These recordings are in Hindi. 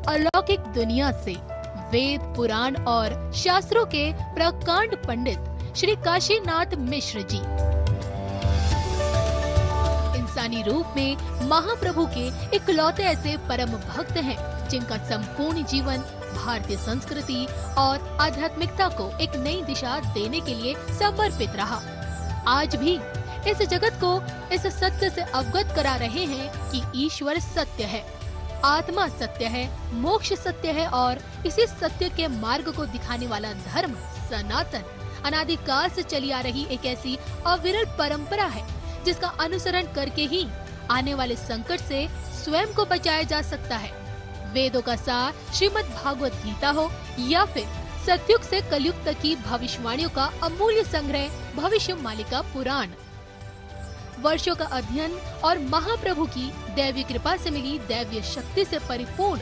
अलौकिक दुनिया से वेद, पुराण और शास्त्रों के प्रकांड पंडित श्री काशीनाथ मिश्र जी इंसानी रूप में महाप्रभु के इकलौते ऐसे परम भक्त हैं जिनका संपूर्ण जीवन भारतीय संस्कृति और आध्यात्मिकता को एक नई दिशा देने के लिए समर्पित रहा। आज भी इस जगत को इस सत्य से अवगत करा रहे हैं कि ईश्वर सत्य है, आत्मा सत्य है, मोक्ष सत्य है और इसी सत्य के मार्ग को दिखाने वाला धर्म सनातन अनादिकाल से चली आ रही एक ऐसी अविरल परंपरा है जिसका अनुसरण करके ही आने वाले संकट से स्वयं को बचाया जा सकता है। वेदों का सार श्रीमद् भागवत गीता हो या फिर सतयुग से कलयुग तक की भविष्यवाणियों का अमूल्य संग्रह भविष्य मालिका पुराण, वर्षों का अध्ययन और महाप्रभु की दैवीय कृपा से मिली दैवीय शक्ति से परिपूर्ण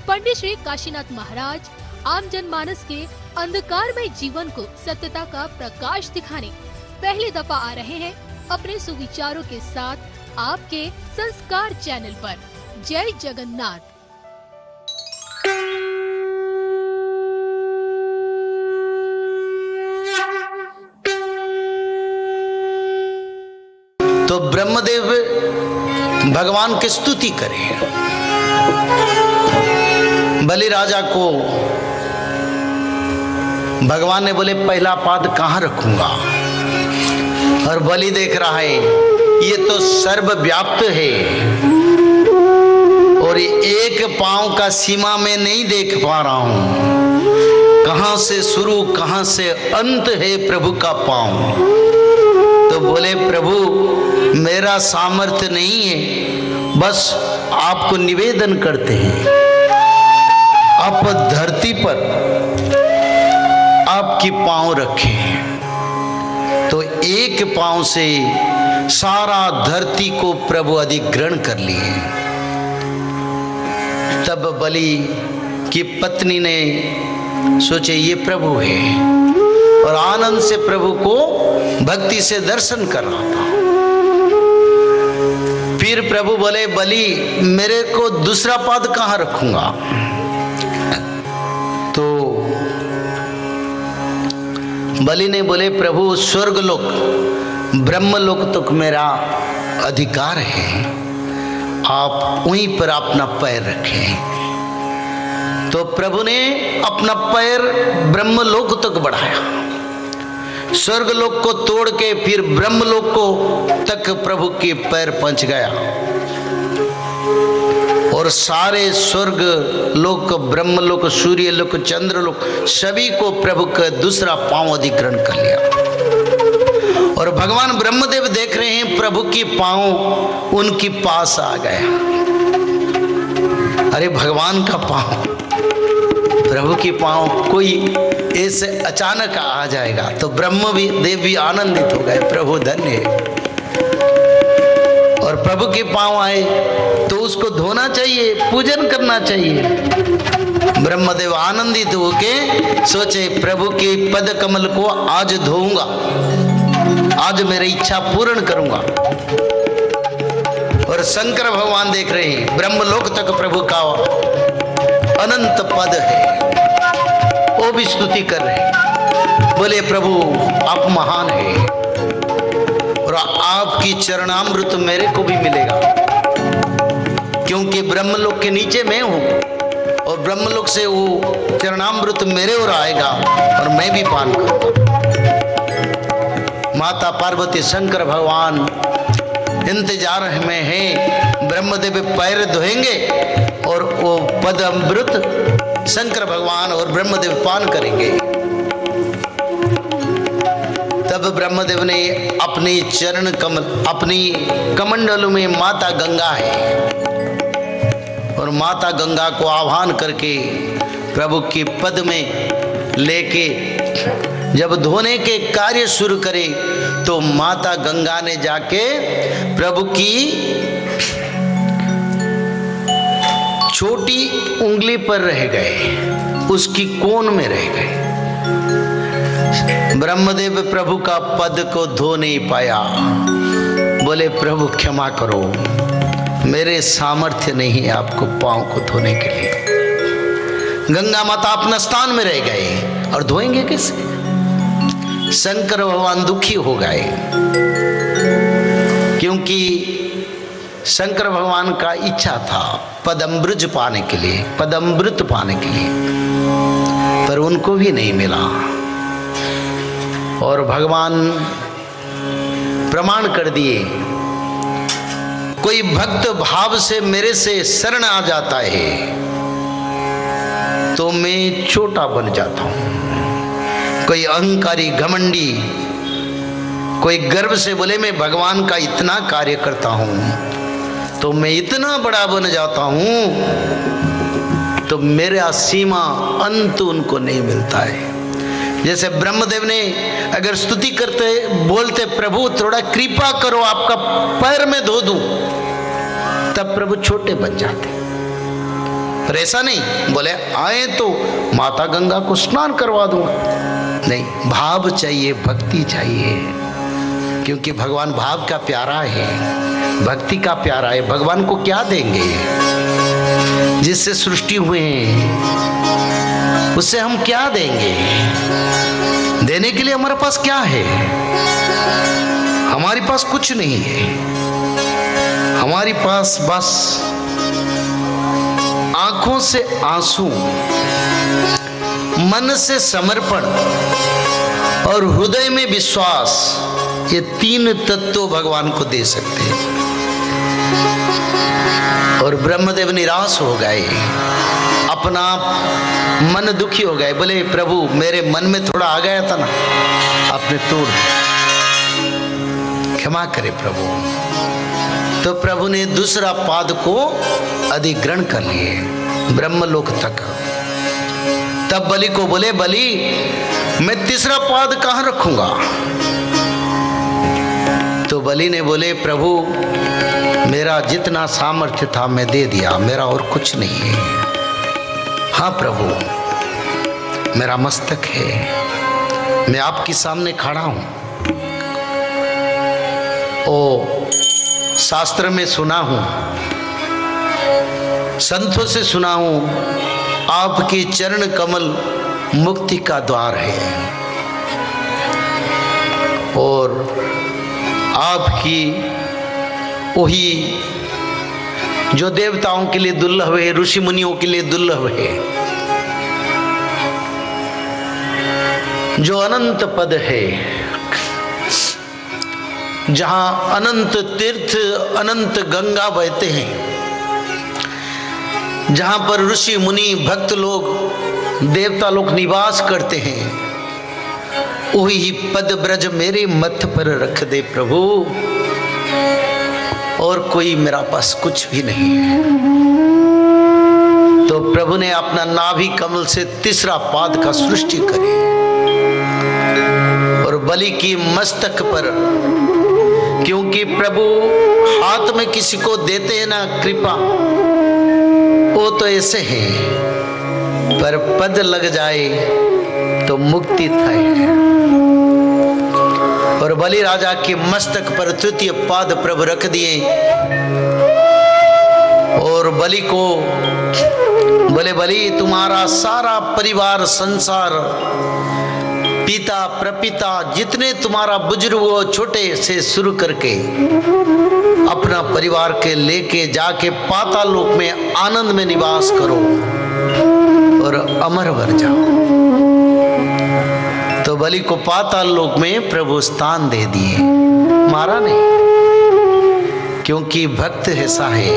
पंडित श्री काशीनाथ महाराज आम जनमानस के अंधकारमय जीवन को सत्यता का प्रकाश दिखाने पहली दफा आ रहे हैं अपने सुविचारों के साथ आपके संस्कार चैनल पर। जय जगन्नाथ। तो ब्रह्मदेव भगवान की स्तुति करें। बलि राजा को भगवान ने बोले पहला पाद कहाँ रखूंगा, और बलि देख रहा है ये तो सर्वव्याप्त है और एक पांव का सीमा में नहीं देख पा रहा हूं, कहां से शुरू कहां से अंत है प्रभु का पांव। तो बोले प्रभु मेरा सामर्थ्य नहीं है, बस आपको निवेदन करते हैं आप धरती पर आपकी पांव रखें। तो एक पांव से सारा धरती को प्रभु अधिग्रहण कर लिए। तब बलि की पत्नी ने सोचे ये प्रभु है और आनंद से प्रभु को भक्ति से दर्शन कर रहा था। फिर प्रभु बोले बलि मेरे को दूसरा पाद कहां रखूंगा। तो बलि ने बोले प्रभु स्वर्गलोक ब्रह्मलोक तक मेरा अधिकार है, आप वहीं पर अपना पैर रखें। तो प्रभु ने अपना पैर ब्रह्मलोक तक बढ़ाया, स्वर्गलोक को तोड़ के फिर ब्रह्मलोक को तक प्रभु के पैर पहुंच गया और सारे स्वर्ग लोक, ब्रह्मलोक, सूर्य लोक, चंद्र लोक सभी को प्रभु का दूसरा पांव अधिग्रहण कर लिया। और भगवान ब्रह्मदेव देख रहे हैं प्रभु की पांव उनके पास आ गया। अरे भगवान का पांव, प्रभु की पांव कोई ऐसे अचानक आ जाएगा। तो ब्रह्म भी देव भी आनंदित हो गए, प्रभु धन्य है। और प्रभु के पांव आए तो उसको धोना चाहिए, पूजन करना चाहिए। ब्रह्मदेव आनंदित होके सोचे प्रभु के पद कमल को आज धोऊंगा, आज मेरी इच्छा पूर्ण करूंगा। और शंकर भगवान देख रहे हैं ब्रह्मलोक तक प्रभु का अनंत पद है, वो भी स्तुति कर रहे हैं। बोले प्रभु आप महान है और आपकी चरणामृत मेरे को भी मिलेगा, क्योंकि ब्रह्मलोक के नीचे मैं हूं और ब्रह्मलोक से वो चरणामृत मेरे ओर आएगा और मैं भी पान करूंगा। माता पार्वती शंकर भगवान इंतजार में हैं, ब्रह्मदेव पैर धोएंगे और वो पद अमृत शंकर भगवान और ब्रह्मदेव पान करेंगे। तब ब्रह्मदेव ने अपने चरण कमल, अपनी कमंडलों में माता गंगा है और माता गंगा को आह्वान करके प्रभु के पद में लेके जब धोने के कार्य शुरू करे तो माता गंगा ने जाके प्रभु की छोटी उंगली पर रह गए, उसकी कोन में रह गए। ब्रह्मदेव प्रभु का पद को धो नहीं पाया, बोले प्रभु क्षमा करो, मेरे सामर्थ्य नहीं है आपको पांव को धोने के लिए। गंगा माता अपना स्थान में रह गए और धोएंगे कैसे? शंकर भगवान दुखी हो गए क्योंकि शंकर भगवान का इच्छा था पदमृज पाने के लिए, पदमृत पाने के लिए, पर उनको भी नहीं मिला। और भगवान प्रमाण कर दिए, कोई भक्त भाव से मेरे से शरण आ जाता है तो मैं छोटा बन जाता हूं। कोई अहंकारी घमंडी, कोई गर्व से बोले मैं भगवान का इतना कार्य करता हूं तो मैं इतना बड़ा बन जाता हूं, तो मेरा सीमा अंत उनको नहीं मिलता है। जैसे ब्रह्मदेव ने अगर स्तुति करते बोलते प्रभु थोड़ा कृपा करो आपका पैर में धो दूं, तब प्रभु छोटे बन जाते। पर ऐसा नहीं, बोले आए तो माता गंगा को स्नान करवा दूंगा, नहीं, भाव चाहिए, भक्ति चाहिए, क्योंकि भगवान भाव का प्यारा है, भक्ति का प्यारा है। भगवान को क्या देंगे? जिससे सृष्टि हुए हैं उससे हम क्या देंगे? देने के लिए हमारे पास क्या है? हमारे पास कुछ नहीं है। हमारे पास बस आंखों से आंसू, मन से समर्पण और हृदय में विश्वास, ये तीन तत्व भगवान को दे सकते हैं। और ब्रह्मदेव निराश हो गए, अपना मन दुखी हो गए, बोले प्रभु मेरे मन में थोड़ा आ गया था ना, आपने तोड़ दिया, क्षमा करे प्रभु। तो प्रभु ने दूसरा पाद को अधिग्रहण कर लिए ब्रह्मलोक तक। तब बलि को बोले बलि मैं तीसरा पाद कहां रखूंगा? तो बलि ने बोले प्रभु मेरा जितना सामर्थ्य था मैं दे दिया, मेरा और कुछ नहीं है। हाँ प्रभु मेरा मस्तक है, मैं आपके सामने खड़ा हूं। ओ शास्त्र में सुना हूं, संतों से सुना हूं, आपके चरण कमल मुक्ति का द्वार है और आपकी वही जो देवताओं के लिए दुर्लभ है, ऋषि मुनियों के लिए दुर्लभ है, जो अनंत पद है, जहां अनंत तीर्थ अनंत गंगा बहते हैं, जहां पर ऋषि मुनि भक्त लोग देवता लोग निवास करते हैं, वही पद ब्रज मेरे मथ पर रख दे प्रभु, और कोई मेरा पास कुछ भी नहीं है। तो प्रभु ने अपना नाभि कमल से तीसरा पाद का सृष्टि करी और बलि की मस्तक पर, क्योंकि प्रभु हाथ में किसी को देते हैं ना कृपा, वो तो ऐसे हैं, पर पद लग जाए तो मुक्ति है। और बलि राजा के मस्तक पर तृतीय पाद प्रभु रख दिए और बलि को बोले बलि तुम्हारा सारा परिवार संसार, पिता प्रपिता जितने तुम्हारा बुजुर्ग हो छोटे से शुरू करके अपना परिवार के लेके जाके पाताल लोक में आनंद में निवास करो और अमर बन जाओ। तो बलि को पाताल लोक में प्रभु स्थान दे दिए, मारा नहीं, क्योंकि भक्त ऐसा है।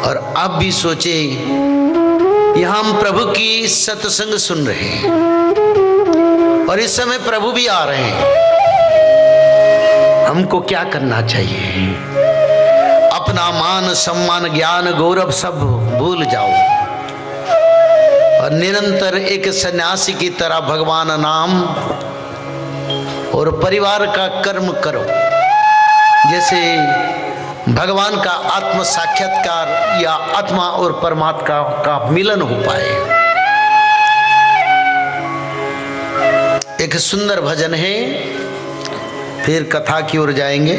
और अब भी सोचे यहां हम प्रभु की सत्संग सुन रहे हैं और इस समय प्रभु भी आ रहे हैं, हमको क्या करना चाहिए? अपना मान सम्मान ज्ञान गौरव सब भूल जाओ और निरंतर एक सन्यासी की तरह भगवान नाम और परिवार का कर्म करो, जैसे भगवान का आत्म साक्षात्कार या आत्मा और परमात्मा का मिलन हो पाए। एक सुंदर भजन है, फिर कथा की ओर जाएंगे।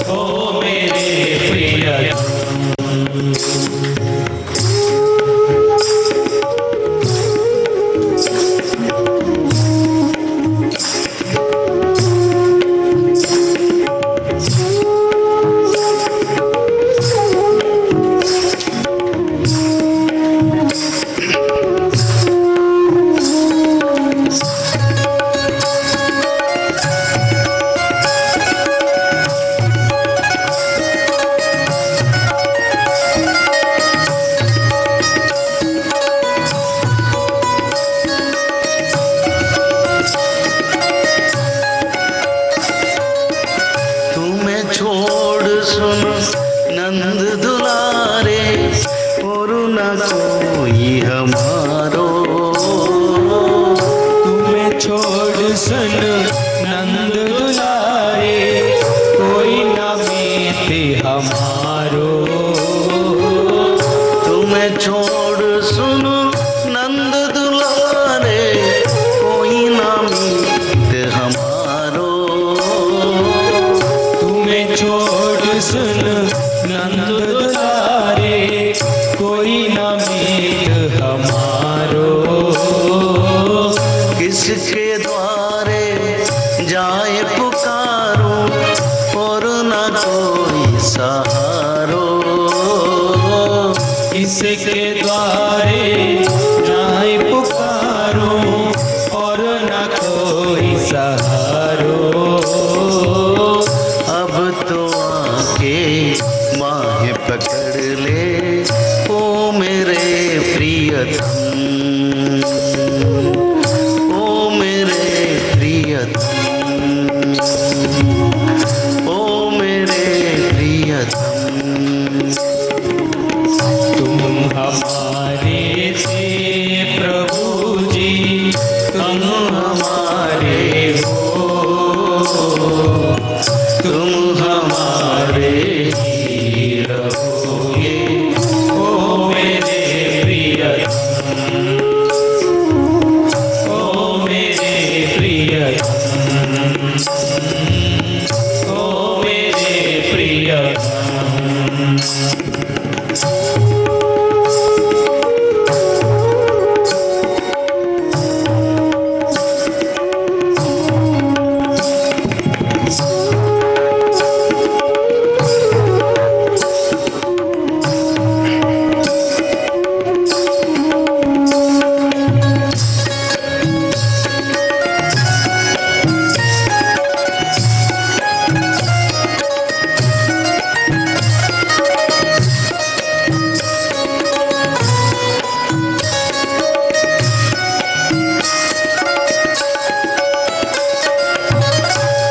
ओ मेरे प्रियतम। नंद दुलारे और न कोई हमारो। तुम्हें छोड़ सुन नंद दुलारे कोई न मीत हमारो। तुम्हें छोड़ सुन नंद दुलारे कोई न मीत हमारो। तुम्हें छोड़ सुन नंद दुलारे कोई न मीत हमारो। किसके द्वारे जाए पुकारो और न कोई सहारो। किसके द्वारे जाए पुकारो और न कोई सहारो। अब तो आके बाहें पकड़ ले ओ मेरे प्रियतम। ओ मेरे प्रियतम। ओ मेरे प्रियतम। तुम हमारे थे प्रभु जी, तुम हमारे हो। तुम हमारे ही रहोगे ओ मेरे प्रियतम। ओ मेरे प्रियतम। ओ मेरे प्रियतम।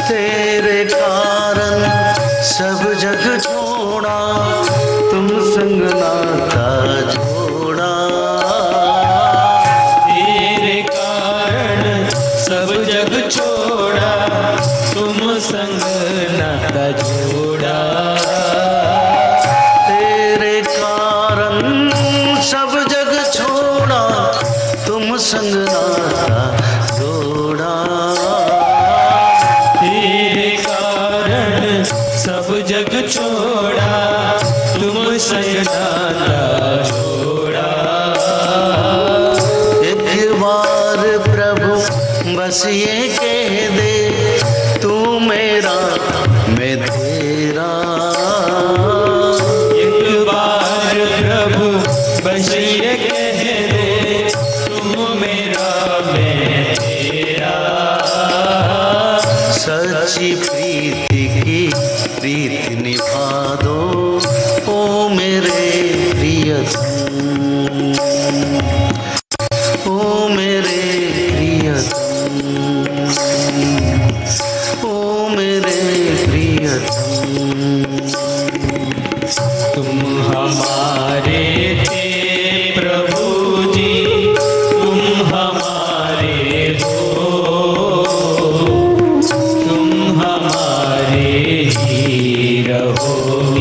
तेरे कारण सब जग छोड़ा, तुम संग नाता जोड़ा। तेरे कारण सब जग छोड़ा, तुम संग नाता जोड़ा। तेरे कारण सब जग छोड़ा, तुम संग नाता जोड़ा। तेरे कारण सब जग छोड़ा, तुम संग नाता जोड़ा। एक बार प्रभु बस ये कह दे, तू मेरा मैं तेरा। एक बार प्रभु बस ये कह दे, तुम मेरा मैं तेरा। सच्ची प्रीति की प्रीत निभा दो ओ मेरे प्रियतम। ओ मेरे प्रियतम। ओ मेरे प्रियतम। तुम हमारे थे प्रभु जी, तुम हमारे हो। तुम हमारे ही रहो।